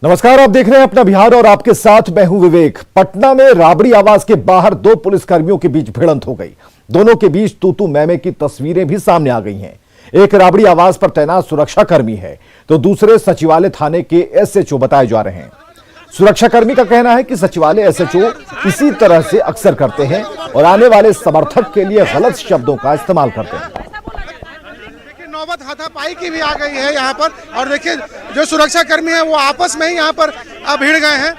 नमस्कार, आप देख रहे हैं अपना बिहार और आपके साथ मैं हूं विवेक। पटना में राबड़ी आवास के बाहर दो पुलिसकर्मियों के बीच भिड़ंत हो गई। दोनों के बीच तू मैमे की तस्वीरें भी सामने आ गई हैं। एक राबड़ी आवास पर तैनात सुरक्षाकर्मी है तो दूसरे सचिवालय थाने के एसएचओ बताए जा रहे हैं। सुरक्षाकर्मी का कहना है कि सचिवालय एसएचओ इसी तरह से अक्सर करते हैं और आने वाले समर्थक के लिए गलत शब्दों का इस्तेमाल करते हैं। नौबत हाथापाई की भी आ गई है यहाँ पर, और देखिए जो सुरक्षा कर्मी है वो आपस में ही यहाँ पर भिड़ गए हैं।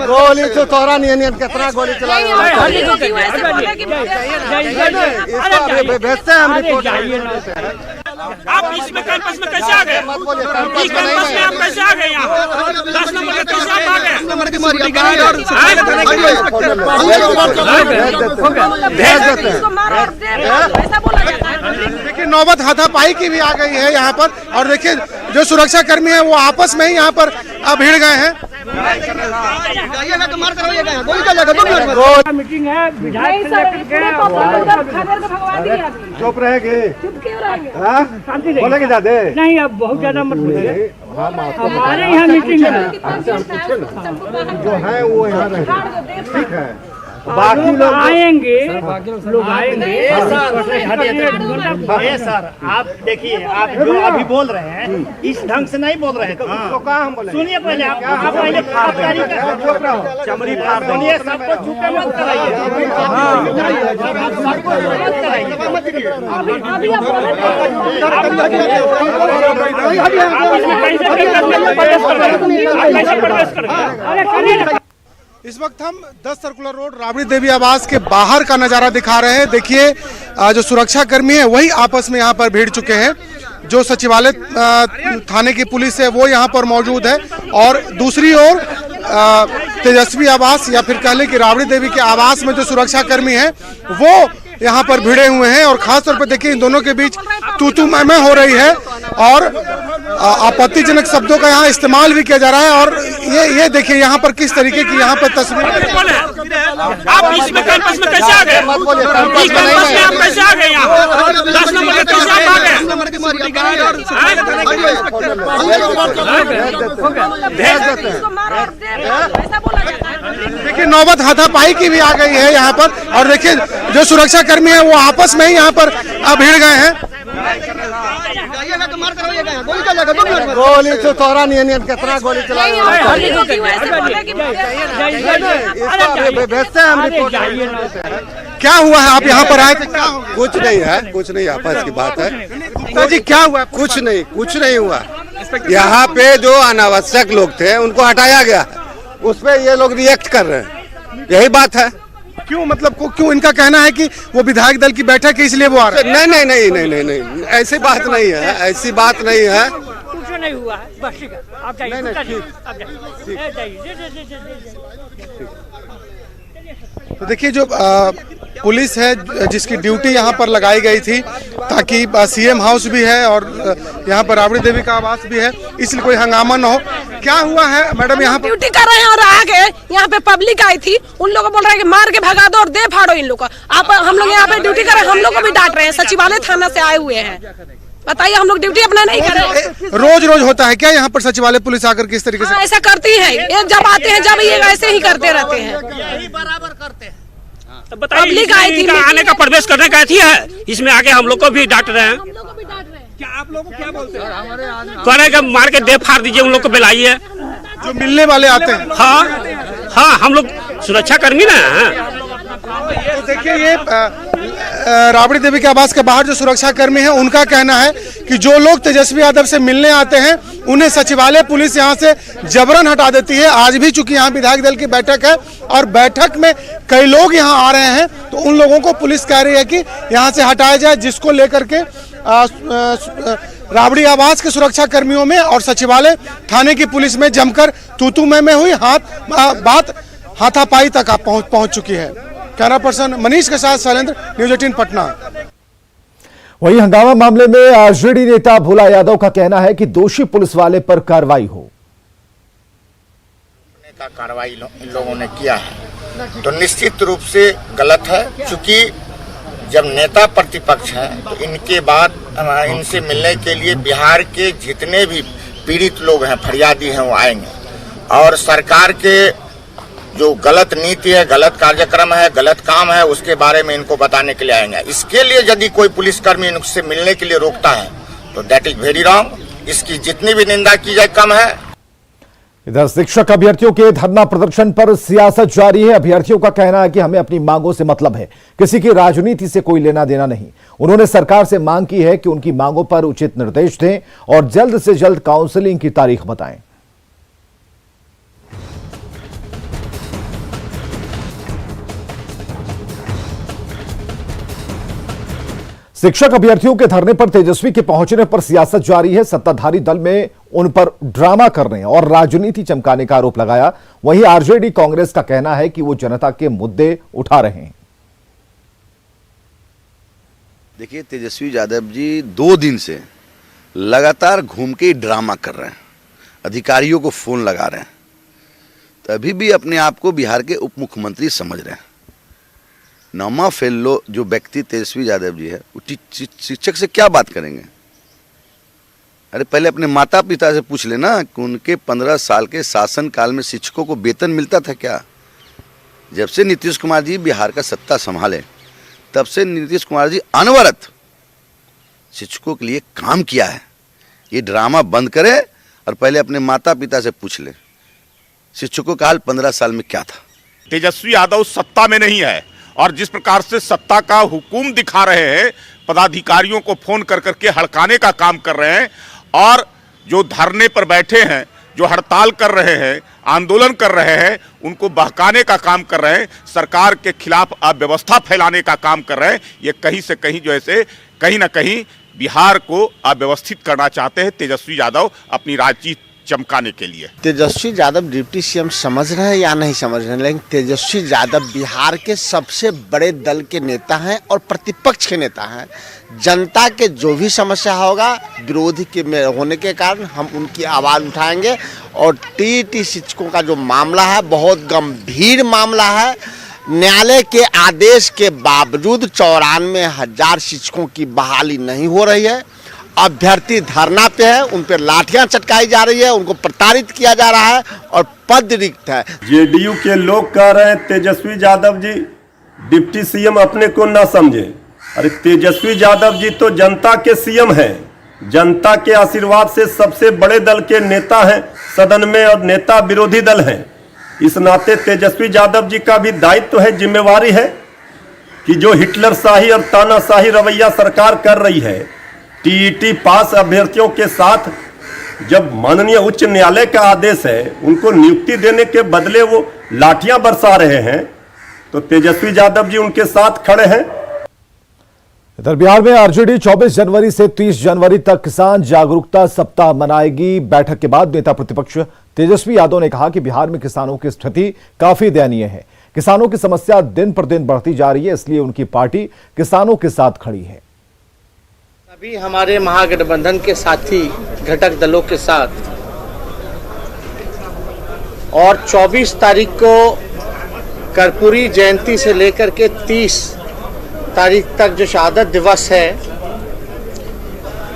गोली तो तोरा नहीं कितना गोली चलाया भेजते हैं हम रिपोर्ट। आप इसमें कैंपस में कैसे आ गए? इस कैंपस में आप कैसे आ गए? यहाँ 10 नंबर के कैसे आप आ गए? देखिए नौबत हाथापाई की भी आ गई है यहाँ पर, और देखिए जो सुरक्षा कर्मी है वो आपस में ही यहाँ पर भिड़ गए हैं। मीटिंग है विधायक चुप रहेगी, बोलेगी ज्यादा नहीं, अब बहुत ज्यादा मत बोलिए। हमारे यहाँ मीटिंग है, जो है वो यहाँ रहे, ठीक है। बाकी लोग आएंगे, लोग आएंगे। सर आप देखिए, आप जो अभी बोल रहे हैं इस ढंग से नहीं बोल रहे थे। तो कहाँ हम बोले? सुनिए पहले, आप पहले चमड़ी फाड़ सुनिए, सबको झूठे मत कराइए। इस वक्त हम 10 सर्कुलर रोड राबड़ी देवी आवास के बाहर का नजारा दिखा रहे हैं। देखिए जो सुरक्षा कर्मी है वही आपस में यहाँ पर भिड़ चुके हैं। जो सचिवालय थाने की पुलिस है वो यहाँ पर मौजूद है, और दूसरी ओर तेजस्वी आवास या फिर कह लें कि राबड़ी देवी के आवास में जो सुरक्षा कर्मी है वो यहाँ पर भिड़े हुए हैं। और खास तौर पर देखिए इन दोनों के बीच तू मैमे हो रही है और आपत्तिजनक शब्दों का यहाँ इस्तेमाल भी किया जा रहा है। और ये देखिए यहाँ पर किस तरीके की यहाँ पर तस्वीर। आप इसमें कैंपस में कैसे आ गए? इस कैंपस में आप कैसे आ गए? यहाँ 10 नंबर के कैसे आप आ गए? देखिए नौबत हाथापाई की भी आ गई है यहाँ पर, और देखिए जो सुरक्षा कर्मी है वो आपस में ही यहाँ पर भिड़ गए हैं। गोली तो तोरा नहीं कितना गोली चलाया भेजते हैं हम रिपोर्ट। क्या हुआ है? आप यहाँ पर आए थे? कुछ नहीं है, कुछ नहीं, आपस की बात है। तो जी क्या हुआ? कुछ नहीं हुआ। यहाँ पे जो अनावश्यक लोग थे उनको हटाया गया, उस पे ये लोग रिएक्ट कर रहे हैं, यही बात है। क्यों, मतलब क्यों? इनका कहना है कि वो विधायक दल की बैठक है इसलिए वो आ रहे हैं। नहीं, ऐसी बात नहीं है, ऐसी बात नहीं है। कुछ नहीं हुआ है, बस ठीक है, आप जाइए। तो देखिए जो पुलिस है जिसकी ड्यूटी यहाँ पर लगाई गई थी ताकि सीएम हाउस भी है और यहाँ पर राबड़ी देवी का आवास भी है, इसलिए कोई हंगामा न हो। क्या हुआ है मैडम? यहाँ पर ड्यूटी कर रहे हैं और आगे यहाँ पे पब्लिक आई थी, उन लोगों को बोल रहे हैं कि मार के भगा दो और दे फाड़ो इन लोग को। आप हम लोग यहाँ पे ड्यूटी कर रहे हैं, हम लोग को भी डांट रहे हैं। सचिवालय थाना से आए हुए हैं, बताइए हम लोग ड्यूटी अपना नहीं कर रहे हैं। रोज होता है क्या यहाँ पर सचिवालय पुलिस आकर किस तरीके से? ऐसा करती है, ये जब आते हैं जब ये ऐसे ही करते रहते हैं। बराबर करते हैं। पब्लिक आई थी, आने का प्रवेश करने का थी है, इसमें आके हम लोग को भी डांट रहे हैं। क्या आप लोग को क्या बोलते हैं? कह रहे हैं कि मार के दे फाड़ दीजिए, उन लोग को बुलाइए। जो मिलने वाले आते हैं? हाँ, हम लोग सुरक्षा कर्मी ना हैं। तो देखिए ये राबड़ी देवी के आवास के बाहर जो सुरक्षा कर्मी है उनका कहना है कि जो लोग तेजस्वी यादव से मिलने आते हैं उन्हें सचिवालय पुलिस यहाँ से जबरन हटा देती है। आज भी चूंकि यहाँ विधायक दल की बैठक है और बैठक में कई लोग यहाँ आ रहे हैं, तो उन लोगों को पुलिस कह रही है कि यहाँ से हटाया जाए, जिसको लेकर के राबड़ी आवास के सुरक्षा कर्मियों में और सचिवालय थाने की पुलिस में जमकर तू मैमे हुई, बात हाथापाई तक पहुंच चुकी है। कैमरा पर्सन मनीष के साथ शैलेंद्र, न्यूज़ 18 पटना। वहीं हंगामा मामले में आरजेडी नेता भोला यादव का कहना है कि दोषी पुलिस वाले पर कार्रवाई हो। कार्रवाई इन लोगों ने किया है तो निश्चित रूप से गलत है, क्योंकि जब नेता प्रतिपक्ष है तो इनके बाद इनसे मिलने के लिए बिहार के जितने भी पीड़ित लोग हैं, फरियादी हैं, वो आएंगे और सरकार के जो गलत नीति है, गलत कार्यक्रम है, गलत काम है, उसके बारे में इनको बताने के लिए आएंगे। इसके लिए यदि कोई पुलिसकर्मी इनसे मिलने के लिए रोकता है तो दैट इज वेरी रॉन्ग। इसकी जितनी भी निंदा की जाए कम है। इधर शिक्षक अभ्यर्थियों के धरना प्रदर्शन पर सियासत जारी है। अभ्यर्थियों का कहना है कि हमें अपनी मांगों से मतलब है, किसी की राजनीति से कोई लेना देना नहीं। उन्होंने सरकार से मांग की है कि उनकी मांगों पर उचित निर्देश दें और जल्द से जल्द काउंसलिंग की तारीख बताएं। शिक्षक अभ्यर्थियों के धरने पर तेजस्वी के पहुंचने पर सियासत जारी है। सत्ताधारी दल में उन पर ड्रामा करने और राजनीति चमकाने का आरोप लगाया। वहीं आरजेडी कांग्रेस का कहना है कि वो जनता के मुद्दे उठा रहे हैं। देखिए, तेजस्वी यादव जी 2 दिन से लगातार घूम के ड्रामा कर रहे हैं, अधिकारियों को फोन लगा रहे हैं, तभी भी अपने आप को बिहार के उप मुख्यमंत्री समझ रहे हैं। नौमा फेलो जो व्यक्ति तेजस्वी यादव जी है, वो शिक्षक से क्या बात करेंगे? अरे पहले अपने माता पिता से पूछ लेना कि उनके 15 साल के शासनकाल में शिक्षकों को वेतन मिलता था क्या? जब से नीतीश कुमार जी बिहार का सत्ता संभाले तब से नीतीश कुमार जी अनवरत शिक्षकों के लिए काम किया है। ये ड्रामा बंद करे और पहले अपने माता पिता से पूछ ले शिक्षकों का हाल 15 साल में क्या था। तेजस्वी यादव सत्ता में नहीं है और जिस प्रकार से सत्ता का हुकूम दिखा रहे हैं, पदाधिकारियों को फोन कर करके हड़काने का काम कर रहे हैं और जो धरने पर बैठे हैं, जो हड़ताल कर रहे हैं, आंदोलन कर रहे हैं, उनको बहकाने का काम कर रहे हैं, सरकार के खिलाफ अव्यवस्था फैलाने का काम कर रहे हैं। ये कहीं से कहीं जो है कहीं ना कहीं बिहार को अव्यवस्थित करना चाहते हैं तेजस्वी यादव अपनी राजनीति चमकाने के लिए। तेजस्वी यादव डिप्टी सीएम समझ रहे हैं या नहीं समझ रहे हैं, लेकिन तेजस्वी यादव बिहार के सबसे बड़े दल के नेता हैं और प्रतिपक्ष के नेता हैं। जनता के जो भी समस्या होगा विरोधी के में होने के कारण हम उनकी आवाज़ उठाएंगे। और टीईटी शिक्षकों का जो मामला है बहुत गंभीर मामला है। न्यायालय के आदेश के बावजूद 94,000 शिक्षकों की बहाली नहीं हो रही है। अभ्यर्थी धरना पे है, उन पर लाठियां चटकाई जा रही है, उनको प्रताड़ित किया जा रहा है और पद रिक्त है। जेडीयू के लोग कह रहे हैं तेजस्वी यादव जी डिप्टी सीएम अपने को ना समझे। अरे तेजस्वी यादव जी तो जनता के सीएम हैं, जनता के आशीर्वाद से सबसे बड़े दल के नेता हैं सदन में और नेता विरोधी दल हैं। इस नाते तेजस्वी यादव जी का भी दायित्व है, जिम्मेवारी है कि जो हिटलर शाही और तानाशाही रवैया सरकार कर रही है, टीईटी पास अभ्यर्थियों के साथ जब माननीय उच्च न्यायालय का आदेश है उनको नियुक्ति देने के बदले वो लाठियां बरसा रहे हैं, तो तेजस्वी यादव जी उनके साथ खड़े हैं। इधर बिहार में आरजेडी 24 जनवरी से 30 जनवरी तक किसान जागरूकता सप्ताह मनाएगी। बैठक के बाद नेता प्रतिपक्ष तेजस्वी यादव ने कहा कि बिहार में किसानों की स्थिति काफी दयनीय है। किसानों की समस्या दिन पर दिन बढ़ती जा रही है, इसलिए उनकी पार्टी किसानों के साथ खड़ी है। अभी हमारे महागठबंधन के साथी घटक दलों के साथ और 24 तारीख को कर्पूरी जयंती से लेकर के 30 तारीख तक जो शहादत दिवस है,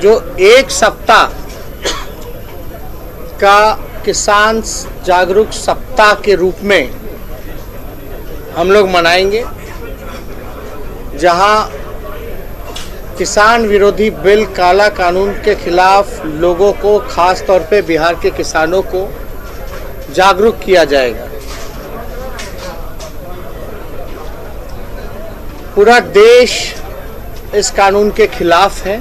जो एक सप्ताह का किसान जागरूक सप्ताह के रूप में हम लोग मनाएंगे, जहां किसान विरोधी बिल काला कानून के खिलाफ लोगों को, खास तौर पे बिहार के किसानों को जागरूक किया जाएगा। पूरा देश इस कानून के खिलाफ है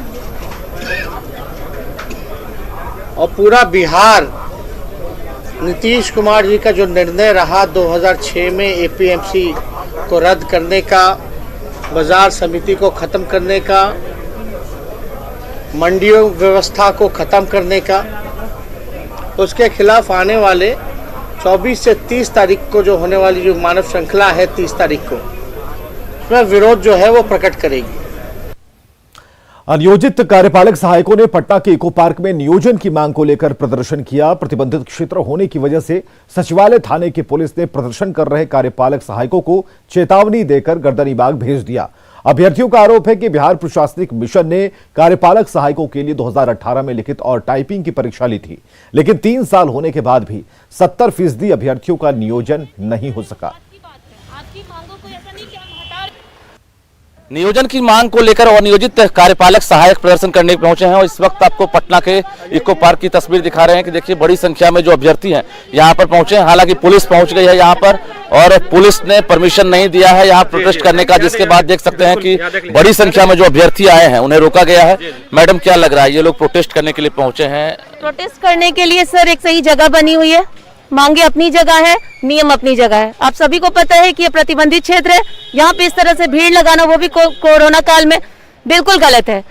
और पूरा बिहार नीतीश कुमार जी का जो निर्णय रहा 2006 में एपीएमसी को रद्द करने का, बाजार समिति को ख़त्म करने का, मंडियों व्यवस्था को ख़त्म करने का, उसके खिलाफ आने वाले 24 से 30 तारीख को जो होने वाली जो मानव श्रृंखला है 30 तारीख को, उसमें विरोध जो है वो प्रकट करेगी। अनियोजित कार्यपालक सहायकों ने पटना के इको पार्क में नियोजन की मांग को लेकर प्रदर्शन किया। प्रतिबंधित क्षेत्र होने की वजह से सचिवालय थाने की पुलिस ने प्रदर्शन कर रहे कार्यपालक सहायकों को चेतावनी देकर गर्दनीबाग भेज दिया। अभ्यर्थियों का आरोप है कि बिहार प्रशासनिक मिशन ने कार्यपालक सहायकों के लिए 2018 में लिखित और टाइपिंग की परीक्षा ली थी, लेकिन 3 साल होने के बाद भी 70% अभ्यर्थियों का नियोजन नहीं हो सका। नियोजन की मांग को लेकर और नियोजित कार्यपालक सहायक प्रदर्शन करने पहुंचे हैं और इस वक्त आपको पटना के इको पार्क की तस्वीर दिखा रहे हैं कि देखिए बड़ी संख्या में जो अभ्यर्थी हैं यहां पर पहुंचे हैं। हालांकि पुलिस पहुंच गई है यहां पर और पुलिस ने परमिशन नहीं दिया है यहां प्रोटेस्ट करने का, जिसके बाद देख सकते हैं कि बड़ी संख्या में जो अभ्यर्थी आए हैं उन्हें रोका गया है। मैडम क्या लग रहा है, ये लोग प्रोटेस्ट करने के लिए पहुंचे हैं? प्रोटेस्ट करने के लिए सर एक सही जगह बनी हुई है, मांगे अपनी जगह है, नियम अपनी जगह है। आप सभी को पता है कि ये प्रतिबंधित क्षेत्र है, यहाँ पे इस तरह से भीड़ लगाना वो भी कोरोना काल में बिल्कुल गलत है।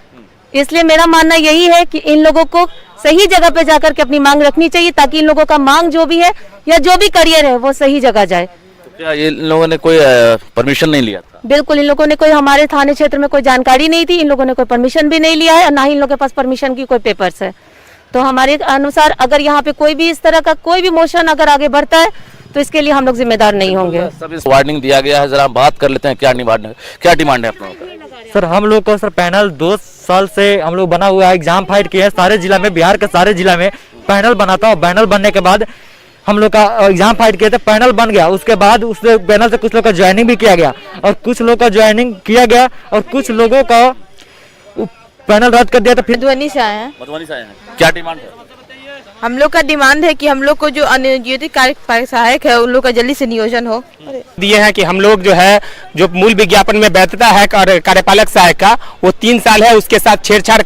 इसलिए मेरा मानना यही है कि इन लोगों को सही जगह पे जाकर के अपनी मांग रखनी चाहिए ताकि इन लोगों का मांग जो भी है या जो भी करियर है वो सही जगह जाए। तो क्या ये लोगों ने कोई परमिशन नहीं लिया था? बिल्कुल, इन लोगों ने कोई हमारे थाने क्षेत्र में कोई जानकारी नहीं थी, इन लोगों ने कोई परमिशन भी नहीं लिया है और ना ही इन लोगों के पास परमिशन की कोई पेपर्स है। तो हमारे अनुसार अगर यहाँ पे कोई भी इस तरह का कोई भी मोशन अगर आगे बढ़ता है तो इसके लिए हम लोग जिम्मेदार नहीं होंगे। सब इस वार्निंग दिया गया है, जरा हम बात कर लेते हैं क्या डिमांड है आप लोगों का? सर हम लोग को सर पैनल 2 साल से हम लोग बना हुआ है, एग्जाम फाइट किए हैं सारे जिला में, बिहार के सारे जिला में पैनल बना था। पैनल बनने के बाद हम लोग का एग्जाम फाइट किए थे, पैनल बन गया, उसके बाद उस पैनल से कुछ लोग का ज्वाइनिंग भी किया गया और कुछ लोग का ज्वाइनिंग किया गया और कुछ लोगों का पैनल रद्द कर दिया। तो फिर मधुबनी से आए हैं। मधुबनी से आए हैं, क्या डिमांड है? हम लोग का डिमांड है कि हम लोग को जो अनियोजित कार्यपालक सहायक है उन लोग का जल्दी से नियोजन हो। दिए हैं कि हम लोग जो है जो मूल विज्ञापन में वैधता है कार्यपालक सहायक का वो 3 साल है, उसके साथ छेड़छाड़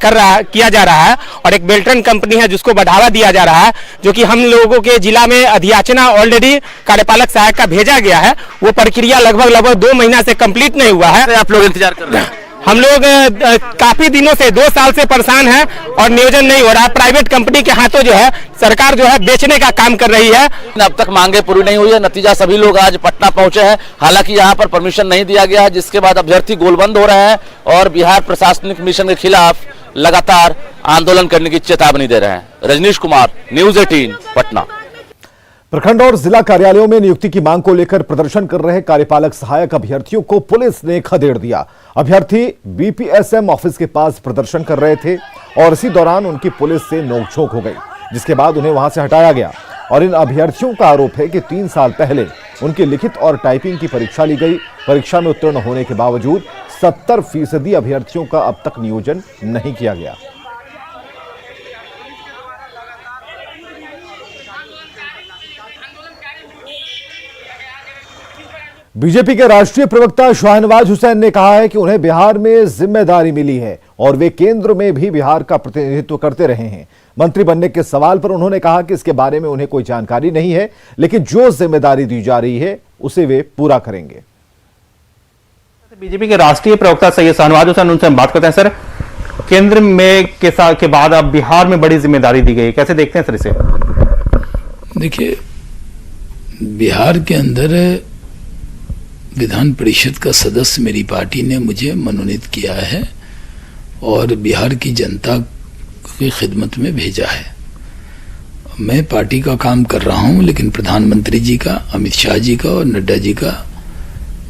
किया जा रहा है और एक बेल्ट्रन कंपनी है जिसको बढ़ावा दिया जा रहा है, जो कि हम लोगों के जिला में अधियाचना ऑलरेडी कार्यपालक सहायक का भेजा गया है। वो प्रक्रिया लगभग 2 महीना से कंप्लीट नहीं हुआ है। आप लोग इंतजार कर रहे हैं? हम लोग काफी दिनों से 2 साल से परेशान हैं और नियोजन नहीं हो रहा। प्राइवेट कंपनी के हाथों जो है सरकार जो है बेचने का काम कर रही है। अब तक मांगे पूरी नहीं हुई है, नतीजा सभी लोग आज पटना पहुंचे हैं। हालांकि यहां पर परमिशन नहीं दिया गया है, जिसके बाद अभ्यर्थी गोलबंद हो रहे हैं और बिहार प्रशासनिक मिशन के खिलाफ लगातार आंदोलन करने की चेतावनी दे रहे हैं। रजनीश कुमार, न्यूज 18 पटना। प्रखंड और जिला कार्यालयों में नियुक्ति की मांग को लेकर प्रदर्शन कर रहे कार्यपालक सहायक अभ्यर्थियों को पुलिस ने खदेड़ दिया। अभ्यर्थी बीपीएसएम ऑफिस के पास प्रदर्शन कर रहे थे और इसी दौरान उनकी पुलिस से नोकझोंक हो गई, जिसके बाद उन्हें वहां से हटाया गया। और इन अभ्यर्थियों का आरोप है कि 3 साल पहले उनकी लिखित और टाइपिंग की परीक्षा ली गई। परीक्षा में उत्तीर्ण होने के बावजूद 70% अभ्यर्थियों का अब तक नियोजन नहीं किया गया। बीजेपी के राष्ट्रीय प्रवक्ता शाहनवाज हुसैन ने कहा है कि उन्हें बिहार में जिम्मेदारी मिली है और वे केंद्र में भी बिहार का प्रतिनिधित्व करते रहे हैं। मंत्री बनने के सवाल पर उन्होंने कहा कि इसके बारे में उन्हें कोई जानकारी नहीं है, लेकिन जो जिम्मेदारी दी जा रही है उसे वे पूरा करेंगे। बीजेपी के राष्ट्रीय प्रवक्ता सैयद शाहनवाज हुसैन, उनसे हम बात करते हैं। सर, केंद्र में के बाद अब बिहार में बड़ी जिम्मेदारी दी गई, कैसे देखते हैं सर इसे? देखिए, बिहार के अंदर विधान परिषद का सदस्य मेरी पार्टी ने मुझे मनोनीत किया है और बिहार की जनता की खिदमत में भेजा है। मैं पार्टी का काम कर रहा हूं, लेकिन प्रधानमंत्री जी का, अमित शाह जी का और नड्डा जी का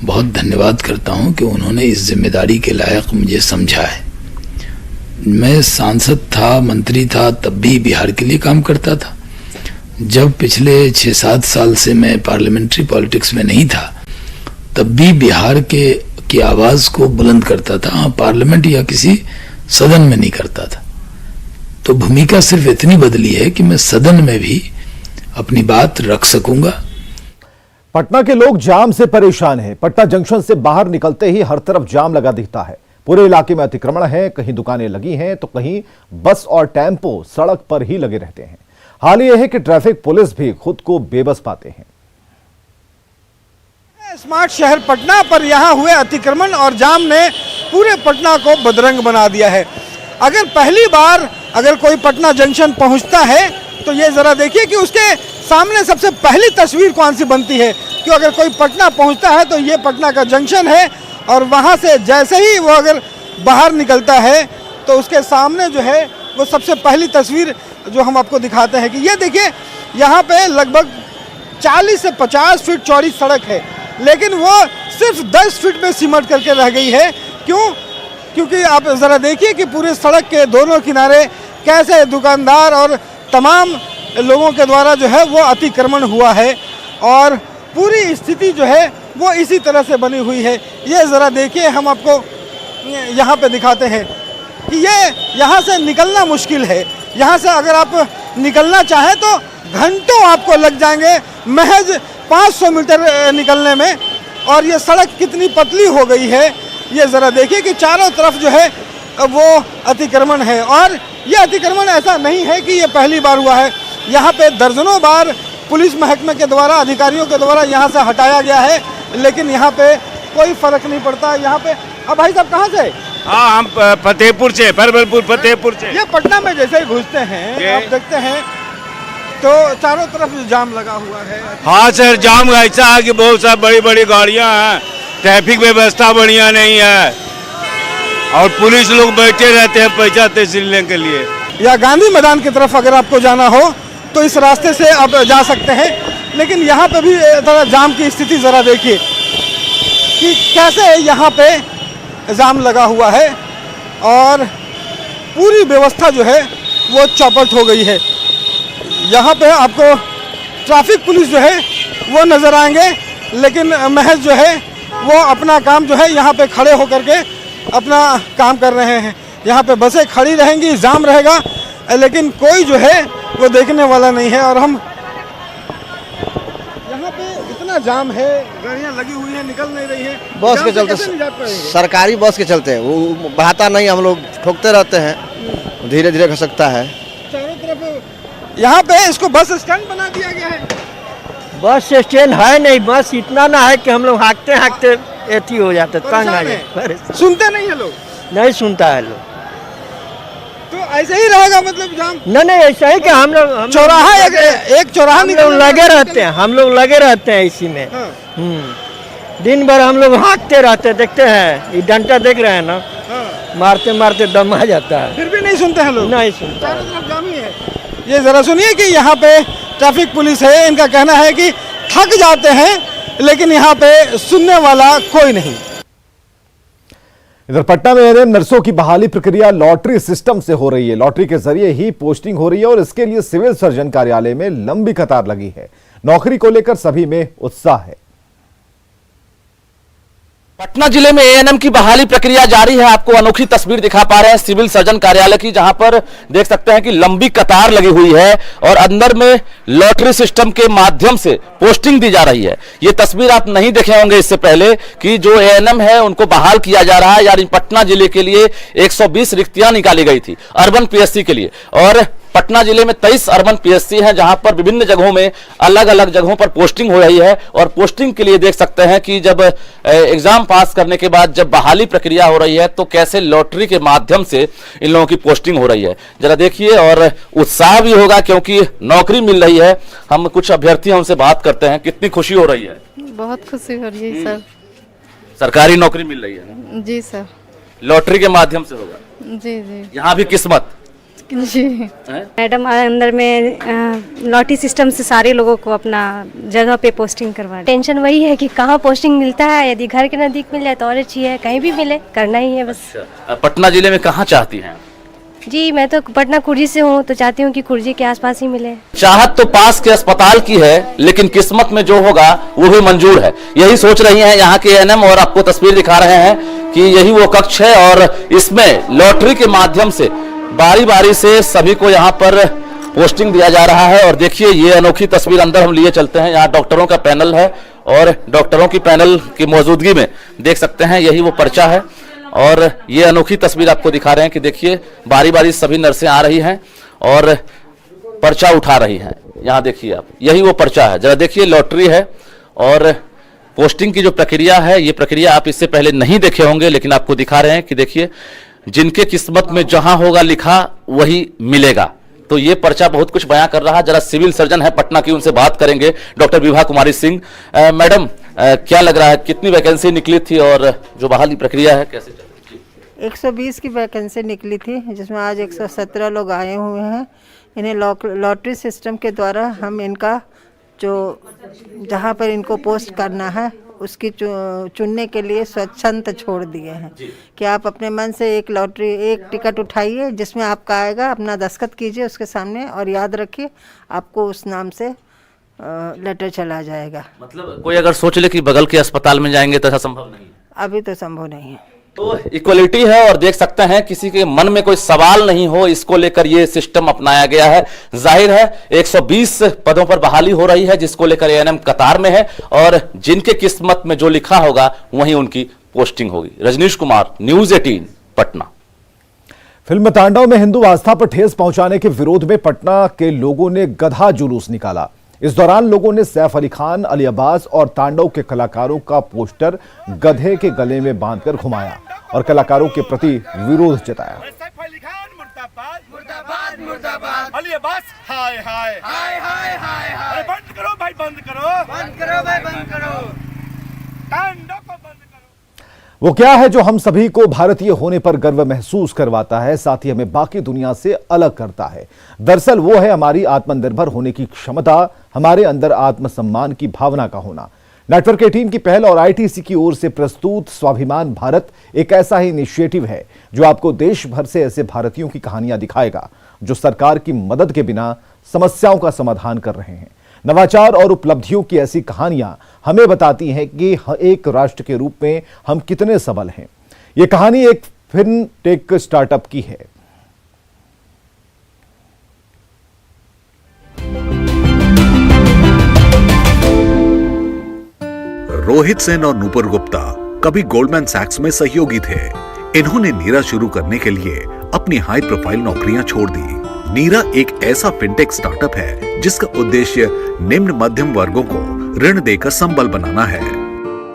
बहुत धन्यवाद करता हूं कि उन्होंने इस जिम्मेदारी के लायक मुझे समझा है। मैं सांसद था, मंत्री था, तब भी बिहार के लिए काम करता था। जब पिछले 6-7 साल से मैं पार्लियामेंट्री पॉलिटिक्स में नहीं था, तब भी बिहार की आवाज को बुलंद करता था। हाँ, पार्लियामेंट या किसी सदन में नहीं करता था। तो भूमिका सिर्फ इतनी बदली है कि मैं सदन में भी अपनी बात रख सकूंगा। पटना के लोग जाम से परेशान हैं। पटना जंक्शन से बाहर निकलते ही हर तरफ जाम लगा दिखता है। पूरे इलाके में अतिक्रमण है, कहीं दुकानें लगी हैं तो कहीं बस और टेम्पो सड़क पर ही लगे रहते हैं। हाल यह है कि ट्रैफिक पुलिस भी खुद को बेबस पाते हैं। स्मार्ट शहर पटना पर यहाँ हुए अतिक्रमण और जाम ने पूरे पटना को बदरंग बना दिया है। अगर पहली बार अगर कोई पटना जंक्शन पहुँचता है तो ये ज़रा देखिए कि उसके सामने सबसे पहली तस्वीर कौन सी बनती है। कि अगर कोई पटना पहुँचता है तो ये पटना का जंक्शन है और वहाँ से जैसे ही वो अगर बाहर निकलता है तो उसके सामने जो है वो सबसे पहली तस्वीर जो हम आपको दिखाते हैं कि ये देखिए, यहाँ पे लगभग 40 से 50 फीट चौड़ी सड़क है, लेकिन वो सिर्फ 10 फीट में सिमट करके रह गई है। क्यों? क्योंकि आप ज़रा देखिए कि पूरे सड़क के दोनों किनारे कैसे दुकानदार और तमाम लोगों के द्वारा जो है वो अतिक्रमण हुआ है और पूरी स्थिति जो है वो इसी तरह से बनी हुई है। ये ज़रा देखिए, हम आपको यहाँ पे दिखाते हैं कि ये यहाँ से निकलना मुश्किल है। यहाँ से अगर आप निकलना चाहें तो घंटों आपको लग जाएंगे महज 500 मीटर निकलने में। और ये सड़क कितनी पतली हो गई है, ये ज़रा देखिए कि चारों तरफ जो है वो अतिक्रमण है। और ये अतिक्रमण ऐसा नहीं है कि ये पहली बार हुआ है, यहाँ पे दर्जनों बार पुलिस महकमे के द्वारा, अधिकारियों के द्वारा यहाँ से हटाया गया है, लेकिन यहाँ पे कोई फर्क नहीं पड़ता। यहाँ पे अब भाई साहब कहाँ से? हाँ, हम फतेहपुर से, परवलपुर फतेहपुर से। ये पटना में जैसे ही घुसते हैं आप देखते हैं तो चारों तरफ जाम लगा हुआ है। हाँ सर, जाम ऐसा है कि बहुत सारी बड़ी बड़ी गाड़ियाँ हैं, ट्रैफिक व्यवस्था बढ़िया नहीं है और पुलिस लोग बैठे रहते हैं पैसा तहसीलने के लिए। या गांधी मैदान की तरफ अगर आपको जाना हो तो इस रास्ते से आप जा सकते हैं, लेकिन यहाँ पे भी थोड़ा जाम की स्थिति ज़रा देखिए कि कैसे यहाँ पे जाम लगा हुआ है और पूरी व्यवस्था जो है वो चौपट हो गई है। यहाँ पे आपको ट्रैफिक पुलिस जो है वो नज़र आएंगे, लेकिन महज जो है वो अपना काम जो है यहाँ पे खड़े होकर के अपना काम कर रहे हैं। यहाँ पे बसें खड़ी रहेंगी, जाम रहेगा, लेकिन कोई जो है वो देखने वाला नहीं है। और हम यहाँ पे इतना जाम है, गाड़ियाँ लगी हुई हैं, निकल नहीं रही है। बस के चलते, सरकारी बस के चलते वो बहाता नहीं, हम लोग ठोकते रहते हैं, धीरे धीरे खसकता है। चारों तरफ यहाँ पे इसको बस स्टैंड बना दिया गया है। बस स्टैंड है नहीं, बस इतना ना है कि हम लोग हाँकते हाँकते एथी हो जाते, तंग आ जाते। सुनते नहीं है लोग? नहीं सुनता है लोग। तो ऐसे ही रहेगा मतलब जाम? नहीं, ऐसा ही कि हम लोग चौराहा एक चौराहा हम लोग लगे रहते हैं, हम लोग लगे रहते हैं इसी में। दिन भर हम लोग हाँकते रहते, देखते हैं ये डंडा देख रहे हैं ना, मारते मारते दम आ जाता है। फिर भी नहीं सुनते हैं लोग? नहीं सुनते। चारों तरफ जाम ही है। ये जरा सुनिए कि यहाँ पे ट्रैफिक पुलिस है, इनका कहना है कि थक जाते हैं लेकिन यहाँ पे सुनने वाला कोई नहीं। इधर पटना में एएनएम नर्सों की बहाली प्रक्रिया लॉटरी सिस्टम से हो रही है। लॉटरी के जरिए ही पोस्टिंग हो रही है और इसके लिए सिविल सर्जन कार्यालय में लंबी कतार लगी है। नौकरी को लेकर सभी में उत्साह है। पटना जिले में एएनएम की बहाली प्रक्रिया जारी है। आपको अनोखी तस्वीर दिखा पा रहे हैं सिविल सर्जन कार्यालय की, जहां पर देख सकते हैं कि लंबी कतार लगी हुई है और अंदर में लॉटरी सिस्टम के माध्यम से पोस्टिंग दी जा रही है। ये तस्वीर आप नहीं देखे होंगे इससे पहले कि जो एएनएम है उनको बहाल किया जा रहा है। यानी पटना जिले के लिए 120 रिक्तियां निकाली गई थी अर्बन पीएससी के लिए, और पटना जिले में 23 अर्बन पीएससी हैं जहां पर विभिन्न जगहों में अलग अलग जगहों पर पोस्टिंग हो रही है। और पोस्टिंग के लिए देख सकते हैं कि जब एग्जाम पास करने के बाद जब बहाली प्रक्रिया हो रही है तो कैसे लॉटरी के माध्यम से इन लोगों की पोस्टिंग हो रही है। जरा देखिए, और उत्साह भी होगा क्योंकि नौकरी मिल रही है। हम कुछ अभ्यर्थी हैं, उनसे बात करते हैं, कितनी खुशी हो रही है? बहुत खुशी हो रही है सर। सरकारी नौकरी मिल रही है ना? जी सर। लॉटरी के माध्यम से होगा? जी जी। यहाँ भी किस्मत जी। मैडम अंदर में लॉटरी सिस्टम से सारे लोगों को अपना जगह पे पोस्टिंग करवा। टेंशन वही है कि कहाँ पोस्टिंग मिलता है, यदि घर के नजदीक मिल जाए तो और अच्छी है, कहीं भी मिले करना ही है बस। पटना जिले में कहाँ चाहती हैं? जी मैं तो पटना खुर्जी से हूँ, तो चाहती हूँ कि खुर्जी के आसपास ही मिले। चाहत तो पास के अस्पताल की है, लेकिन किस्मत में जो होगा वो भी मंजूर है, यही सोच रही हैं यहाँ के एएनएम। और आपको तस्वीर दिखा रहे हैं कि यही वो कक्ष है और इसमें लॉटरी के माध्यम से बारी बारी से सभी को यहाँ पर पोस्टिंग दिया जा रहा है। और देखिए ये अनोखी तस्वीर अंदर हम लिए चलते हैं। यहाँ डॉक्टरों का पैनल है और डॉक्टरों की पैनल की मौजूदगी में देख सकते हैं यही वो पर्चा है। और ये अनोखी तस्वीर आपको दिखा रहे हैं कि देखिए बारी बारी सभी नर्सें आ रही हैं और पर्चा उठा रही हैं। यहाँ देखिए आप, यही वो पर्चा है। जरा देखिए, लॉटरी है और पोस्टिंग की जो प्रक्रिया है, ये प्रक्रिया आप इससे पहले नहीं देखे होंगे, लेकिन आपको दिखा रहे हैं कि देखिए जिनके किस्मत में जहां होगा लिखा वही मिलेगा। तो ये पर्चा बहुत कुछ बयां कर रहा है। जरा सिविल सर्जन है पटना की, उनसे बात करेंगे, डॉक्टर विभा कुमारी सिंह। मैडम, क्या लग रहा है, कितनी वैकेंसी निकली थी और जो बहाली प्रक्रिया है कैसे चल रही है? 120 की वैकेंसी निकली थी, जिसमें आज 117 लोग आए हुए हैं। इन्हें लॉटरी सिस्टम के द्वारा हम इनका जो जहाँ पर इनको पोस्ट करना है उसकी चुनने के लिए स्वच्छंद छोड़ दिए हैं कि आप अपने मन से एक टिकट उठाइए जिसमें आपका आएगा, अपना दस्तखत कीजिए उसके सामने और याद रखिए आपको उस नाम से लेटर चला जाएगा। मतलब कोई अगर सोच ले कि बगल के अस्पताल में जाएंगे तो ऐसा संभव नहीं है? अभी तो संभव नहीं है। तो इक्वलिटी है और देख सकते हैं किसी के मन में कोई सवाल नहीं हो, इसको लेकर ये सिस्टम अपनाया गया है। जाहिर है 120 पदों पर बहाली हो रही है जिसको लेकर एएनएम कतार में है और जिनके किस्मत में जो लिखा होगा वहीं उनकी पोस्टिंग होगी। रजनीश कुमार, न्यूज़ 18, पटना। फिल्म तांडव में हिंदू आस्था पर ठेस पहुंचाने के विरोध में पटना के लोगों ने गधा जुलूस निकाला। इस दौरान लोगों ने सैफ अली खान, अली अब्बास और तांडव के कलाकारों का पोस्टर गधे के गले में बांधकर घुमाया और कलाकारों के प्रति विरोध जताया। अली अब्बास हाय हाय हाय हाय हाय हाय, बंद करो भाई, बंद करो, बंद करो भाई, बंद करो, तांडव को बंद करो। वो क्या है जो हम सभी को भारतीय होने पर गर्व महसूस करवाता है, साथ ही हमें बाकी दुनिया से अलग करता है? दरअसल वो है हमारी आत्मनिर्भर होने की क्षमता, हमारे अंदर आत्मसम्मान की भावना का होना। नेटवर्क 18 की पहल और आईटीसी की ओर से प्रस्तुत स्वाभिमान भारत एक ऐसा ही इनिशिएटिव है जो आपको देश भर से ऐसे भारतीयों की कहानियां दिखाएगा जो सरकार की मदद के बिना समस्याओं का समाधान कर रहे हैं। नवाचार और उपलब्धियों की ऐसी कहानियां हमें बताती हैं कि एक राष्ट्र के रूप में हम कितने सबल हैं। ये कहानी एक फिनटेक स्टार्टअप की है। रोहित सेन और नूपुर गुप्ता कभी गोल्डमैन सैक्स में सहयोगी थे। इन्होंने नीरा शुरू करने के लिए अपनी हाई प्रोफाइल नौकरियां छोड़ दी। नीरा एक ऐसा फिनटेक स्टार्टअप है जिसका उद्देश्य निम्न मध्यम वर्गों को ऋण देकर संबल बनाना है।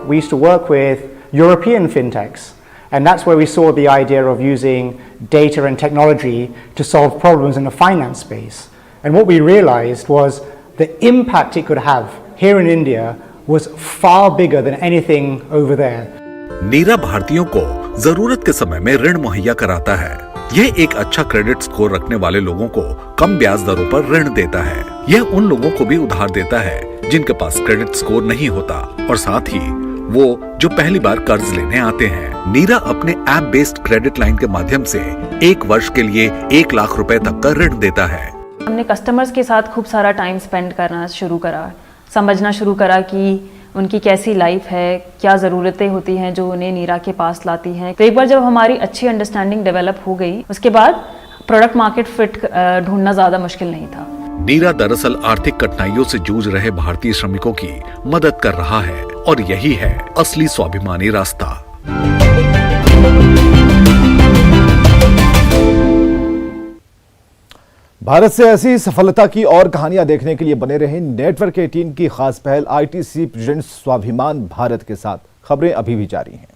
We used to work with European fintechs, and that's where we saw the idea of using data and technology to solve problems in the finance space. And what we realized was the impact it could have here in India was far bigger than anything over there. नीरा भारतीयों को जरूरत के समय में ऋण मुहैया कराता है। यह एक अच्छा क्रेडिट स्कोर रखने वाले लोगों को कम ब्याज दरों पर ऋण देता है। यह उन लोगों को भी उधार देता है जिनके पास क्रेडिट स्कोर नहीं होता और साथ ही वो जो पहली बार कर्ज लेने आते हैं। नीरा अपने ऐप बेस्ड क्रेडिट लाइन के माध्यम से 1 वर्ष के लिए 1 लाख रुपए तक का ऋण देता है। हमने कस्टमर्स के साथ खूब सारा टाइम स्पेंड करना शुरू करा, समझना शुरू करा कि उनकी कैसी लाइफ है, क्या ज़रूरतें होती हैं जो उन्हें नीरा के पास लाती हैं। तो एक बार जब हमारी अच्छी अंडरस्टैंडिंग डेवलप हो गई, उसके बाद प्रोडक्ट मार्केट फिट ढूंढना ज़्यादा मुश्किल नहीं था। नीरा दरअसल आर्थिक कठिनाइयों से जूझ रहे भारतीय श्रमिकों की मदद कर रहा है और यही है असली स्वाभिमानी रास्ता। भारत से ऐसी सफलता की और कहानियां देखने के लिए बने रहें नेटवर्क 18 की खास पहल आईटीसी प्रेजेंट्स स्वाभिमान भारत के साथ। खबरें अभी भी जारी हैं।